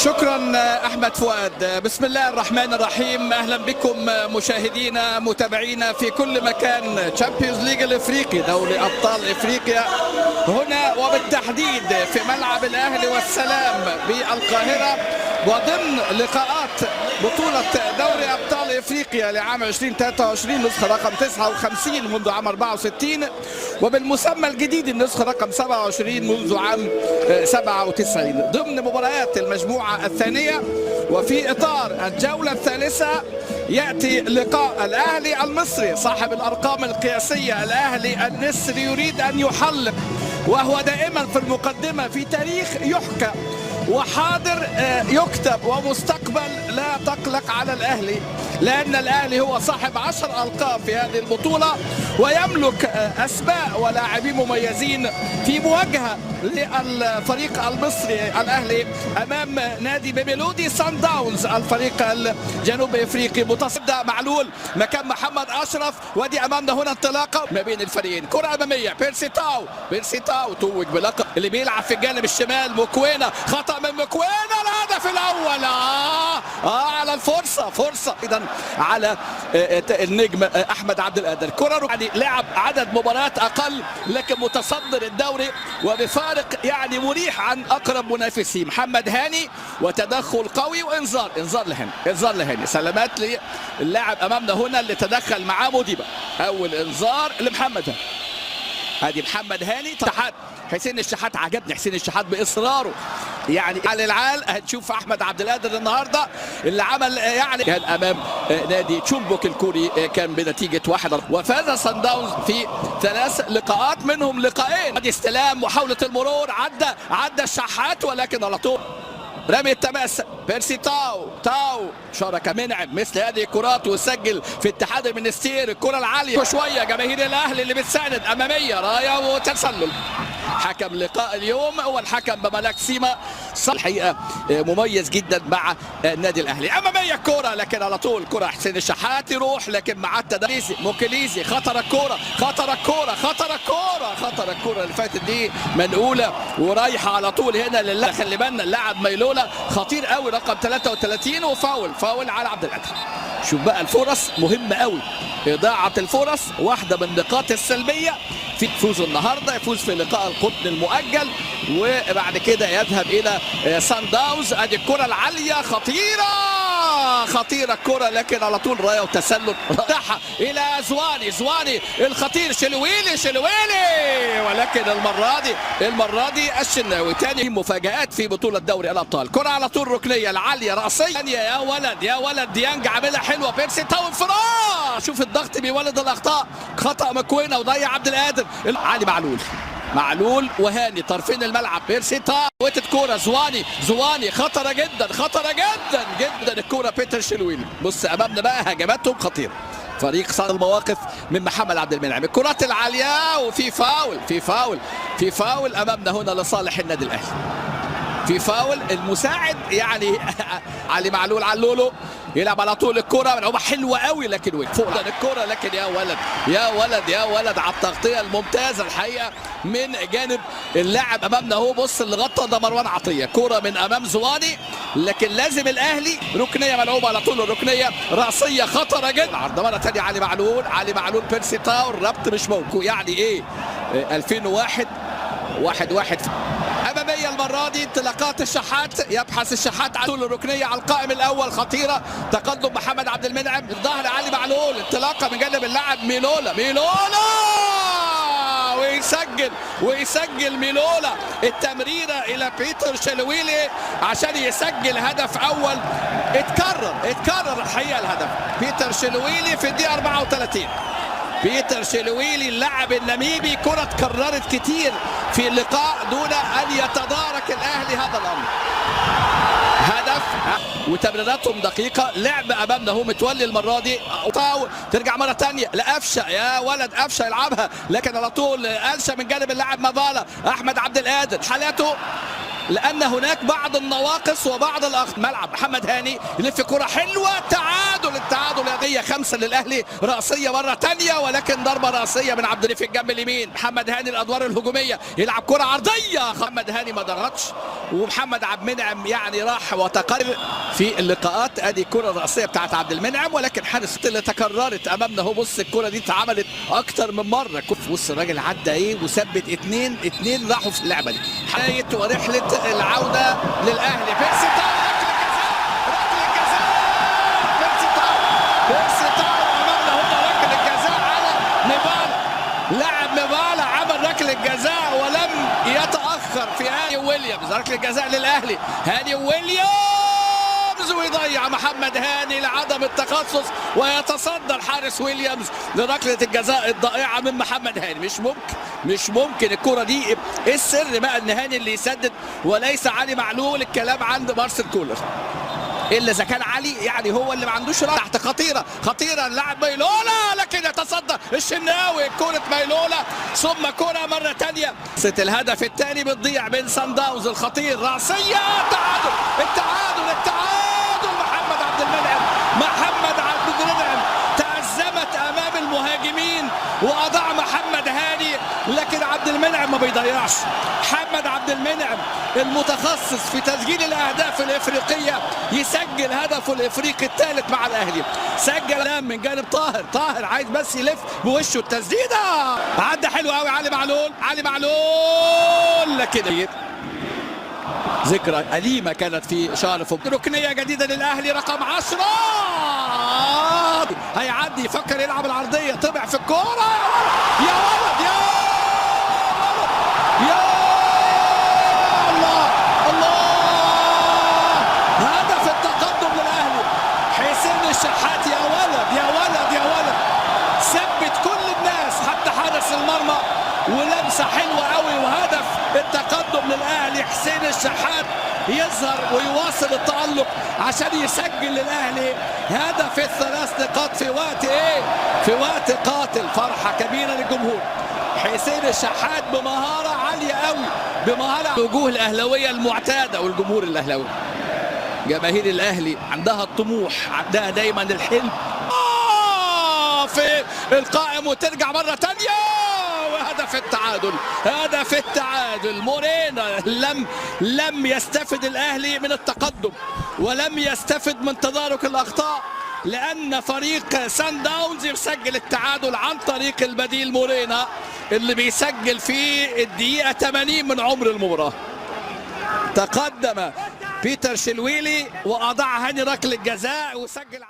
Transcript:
شكرا احمد فؤاد. بسم الله الرحمن الرحيم. اهلا بكم مشاهدينا متابعينا في كل مكان. تشامبيونز ليج الافريقي، دوري ابطال افريقيا، هنا وبالتحديد في ملعب الاهلي والسلام بالقاهره، وضمن لقاءات بطوله دوري ابطال افريقيا لعام 2023 نسخه رقم 59 منذ عام 64، وبالمسمى الجديد النسخه رقم 27 منذ عام 97، ضمن مباريات المجموعه الثانيه. وفي اطار الجوله الثالثه ياتي لقاء الاهلي المصري صاحب الارقام القياسيه. الاهلي النسر يريد ان يحلق، وهو دائما في المقدمه، في تاريخ يحكى وحاضر يكتب ومستقبل لا تقلق على الأهلي، لأن الأهلي هو صاحب 10 ألقاب في هذه البطولة، ويملك أسماء ولاعبين مميزين في مواجهة للفريق المصري الأهلي أمام نادي ميلودي سان داونز الفريق الجنوب إفريقي. متصدى معلول مكان محمد أشرف، ودي أمامنا هنا انطلاقة ما بين الفريقين. كرة أمامية، بيرسي تاو توج بلقب اللي بيلعب في الجانب الشمال. موكوينا، خطأ من موكوينا، الهدف الأول على فرصة ايضا على النجم احمد عبد القادر. كرة يعني لعب عدد مباريات اقل لكن متصدر الدوري وبفارق يعني مريح عن اقرب منافسيه. محمد هاني وتدخل قوي وانذار لهاني. سلامات للاعب امامنا هنا اللي تدخل معاه موديبا. اول انذار لمحمد هاني. ادي محمد هاني. حسين الشحات، عجبني حسين الشحات باصراره يعني على العال. هنشوف احمد عبد القادر النهارده اللي عمل يعني كان امام نادي تشومبوك الكوري كان بنتيجه 1. وفاز سان داونز في 3 لقاءات منهم لقاءين. ادي استلام، محاوله المرور، عدى الشحات ولكن على طول رمي التماس. بيرسي تاو شارك منعم مثل هذه الكرات وسجل في اتحاد المنستير. الكره العاليه شويه، جماهير الاهلي اللي بتساند اماميه، رايه وتسلل. حكم لقاء اليوم هو الحكم بملاك سيما، الحقيقه مميز جدا مع النادي الاهلي. اماميه الكره لكن على طول كره حسين الشحات يروح لكن مع التدريسي موكليزي. خطر الكره اللي فاتت دي منقوله ورايحه على طول هنا لله. خلي بالنا اللاعب ميلولا خطير قوي رقم 33 وفاول على عبد القادر. شوف بقى الفرص مهمه قوي، اضاعه الفرص واحده من النقاط السلبيه في فوز النهارده. يفوز في لقاء القطن المؤجل وبعد كده يذهب الى سان داونز. ادي الكره العاليه خطيره الكره لكن على طول رايه وتسلل فتحها الى زواني الخطير شلويلي ولكن المره دي الشناوي. تاني مفاجآت في بطوله دوري الابطال. كره على طول ركنيه العاليه راسيه. يا ولد ديانج عاملها حلوه. بيرسي تاو انفراد. شوف الضغط بيولد الاخطاء. خطا مكوينه وضيع عبد القادر. علي معلول وهاني طرفين الملعب. بيرسي تاو وتت كوره زواني خطره جدا الكوره. بيتر شلويلي. بص امامنا بقى هجماتهم خطيره. فريق صاد المواقف من محمد عبد المنعم. الكرات العاليه وفي فاول امامنا هنا لصالح النادي الاهلي. في فاول المساعد يعني علي معلول علولو يلعب على طول. الكرة ملعوبة حلوة قوي لكن وين فوق الكرة لكن يا ولد على التغطية الممتازة الحقيقة من جانب اللاعب امامنا اهو. بص اللي غطى ده مروان عطية. كرة من امام زواني لكن لازم الاهلي ركنية ملعوبة على طول. الركنية رأسية خطرة جدا. عرض مرة ثانية علي معلول بيرسي تاو. الربط مش موجود يعني ايه 2001 1-1 اماميه المره دي. انطلاقات الشحات، يبحث الشحات عن الركنيه على القائم الاول خطيره. تقدم محمد عبد المنعم الظهر علي معلول. انطلاقه من جانب اللاعب ميلولا ويسجل ميلولا التمريره الى بيتر شلويلي عشان يسجل هدف اول. اتكرر الحقيقه الهدف. بيتر شلويلي في الدقيقه 34. بيتر شلويلي اللاعب النميبي. كرة اتكررت كتير في اللقاء دون أن يتدارك الأهلي هذا الأمر. هدف وتمريراتهم دقيقة. لعب أمامنا هو متولي المرة دي. ترجع مرة تانية لقفشة. يا ولد قفشة يلعبها لكن على طول قلشة من جانب اللاعب مافالا. أحمد عبد القادر حالاته لان هناك بعض النواقص وبعض الاخطاء. ملعب محمد هاني يلف كره حلوه، التعادل يديه 5 للاهلي، راسيه مره ثانيه ولكن ضربه راسيه من عبد في الجنب اليمين. محمد هاني الادوار الهجوميه، يلعب كره عرضيه، محمد هاني ما ضغطش، ومحمد عبد المنعم يعني راح وتقرر في اللقاءات. ادي الكره الراسيه بتاعت عبد المنعم، ولكن حارس اللي تكررت امامنا اهو. بص الكره دي اتعملت اكتر من مره. بص الراجل عدى ايه وثبت اتنين راحوا في اللعبه دي. حكايه ورحله العوده للاهلي. بيرسي تاو امامنا هنا، ركله الجزاء على نيفالا. لاعب نيفالا عمل ركله الجزاء ولم يتاخر في هاني ويليامز. ركله الجزاء للاهلي، هاني ويليامز، ويضيع محمد هاني لعدم التخصص، ويتصدى الحارس ويليامز لركله الجزاء الضائعه من محمد هاني. مش ممكن الكره دي. ايه السر بقى ان هاني اللي يسدد وليس علي معلول؟ الكلام عند مارسيل كولر، الا اذا كان علي يعني هو اللي ما عندوش رأي. تحت خطيره اللاعب ميلولا، لكن يتصدى الشناوي كره ميلولا، ثم كره مره ثانيه. الهدف الثاني بتضيع من سان داونز الخطير، راسيه، التعادل محمد عبد المنعم تأزمت امام المهاجمين واضاع محمد هاني، لكن عبد المنعم ما بيضيعش. محمد عبد المنعم المتخصص في تسجيل الاهداف الافريقيه يسجل هدفه الافريقي الثالث مع الاهلي. سجل من جانب طاهر عايز بس يلف بوشه التسديده، عدى حلو قوي علي معلول، لكن ذكرى أليمة كانت في شهر فبراير. ركنية جديدة للأهلي رقم 10، هيعدي يفكر يلعب العرضية، طبع في الكورة، يا ولد الله، هدف التقدم للأهلي. حسين الشحات، يا ولد ثبت كل الناس حتى حارس المرمى، ولمسة حلوة قوي، وهدف التقدم للأهلي. حسين الشحات يظهر ويواصل التألق عشان يسجل للأهلي هدف ال3 نقاط في وقت في وقت قاتل. فرحة كبيرة للجمهور. حسين الشحات بمهارة عالية قوي، بمهارة. الوجوه الأهلاوية المعتادة والجمهور الأهلاوي، جماهير الأهلي عندها الطموح، عندها دايما الحلم في القائم، وترجع مرة تانية. هدف التعادل مورينا. لم يستفد الأهلي من التقدم، ولم يستفد من تدارك الأخطاء، لأن فريق سان داونز يسجل التعادل عن طريق البديل مورينا اللي بيسجل في الدقيقة 80 من عمر المباراة. تقدم بيتر شلويلي وأضاع هاني ركلة الجزاء وسجل